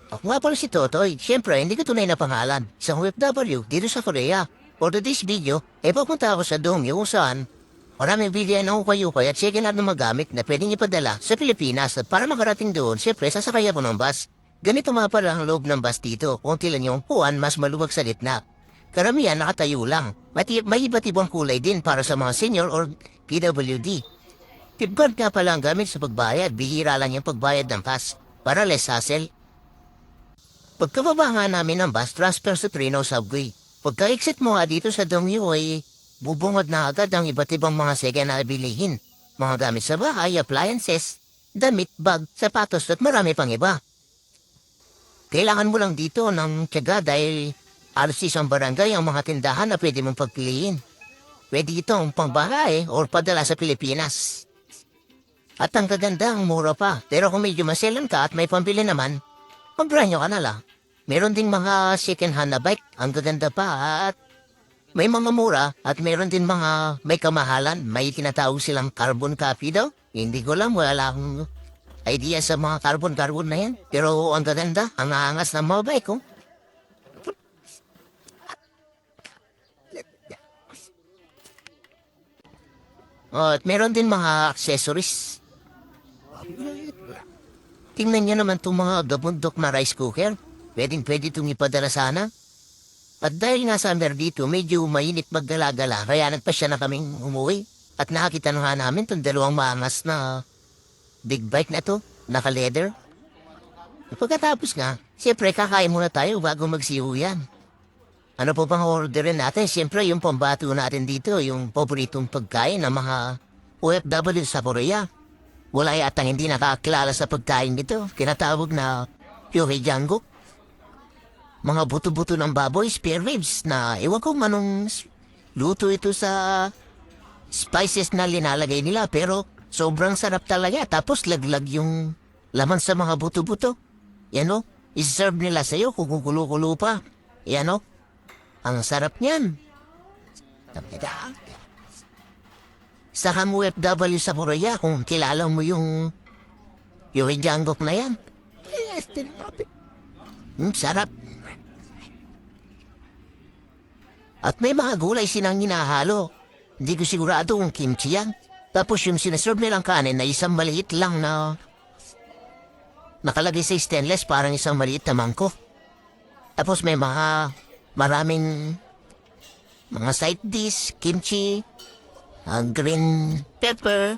Ako nga pala si Totoy. Siyempre, hindi ko tunay na pangalan. Isang OFW dito sa Korea. For today's video, papunta ako sa Dongyo kung saan maraming bilihan ng ukay-ukay at second hand na magamit na pwedeng ipadala sa Pilipinas at para makarating doon, siyempre sasakay ako ng bus. Ganito nga pala ang loob ng bus dito. Kunti lang yung upuan, mas maluwag sa gitna. Karamihan nakatayo lang. May iba't ibang kulay din para sa mga senior or PWD. Tibad nga pala ang gamit sa pagbayad. Bihira lang yung pagbayad ng pass para less hassle. Pagkababa nga namin ng bus, transfer sa Trino Subway. Pagka-exit mo nga dito sa Dongyo ay bubungad na agad ang iba't ibang mga second na bilihin. Mga gamit sa bahay, appliances, damit, bag, sapatos at marami pang iba. Kailangan mo lang dito ng tiyaga dahil alos isang barangay ang mga tindahan na pwede mong pagpiliin. Pwede itong pangbahay or padala sa Pilipinas. At ang kaganda, ang mura pa. Pero kung medyo maselan ka at may pambili naman, magranyo ka na lang. Meron ding mga second hand na bike, ang gaganda pa at may mga mura at meron din mga may kamahalan. May tinatawag silang carbon copy daw. Hindi ko lang, wala akong idea sa mga carbon na yan. Pero ang gaganda, ang aangas ng mga bike, oh. Oh, at meron din mga accessories. Tingnan niyo naman itong mga gabundok na rice cooker. Pwede itong ipadala sana. At dahil nga summer dito, medyo mainit maggala-gala, kaya nagpasya na kaming umuwi. At nakakita na nga namin itong dalawang maangas na big bike na to, naka-leather. Pagkatapos nga, siyempre kakain muna tayo bago magsiyo yan. Ano po bang orderin natin? Siyempre yung pambato natin dito, yung paboritong pagkain ng mga OFW sa Korea. Wala yatang hindi nakakilala sa pagkain nito. Kinatawag na Pyohe Jangguk. Mga buto-buto ng baboy, spare ribs na ewan ko manong luto ito sa spices na linalagay nila. Pero sobrang sarap talaga. Tapos laglag yung laman sa mga buto-buto. Yan o, iserve nila sa'yo kung kukulo-kulo pa. Yan o, ang sarap niyan. Sa OFW sa Korea, kung kilala mo yung Jangguk na yan. Sarap. At may mga gulay silang hinahalo. Hindi ko sigurado kung kimchi yan. Tapos yung sinaserve nilang kanin na isang maliit lang na nakalagay sa stainless parang isang maliit na mangkok. Tapos may maraming mga side dish, kimchi, green pepper.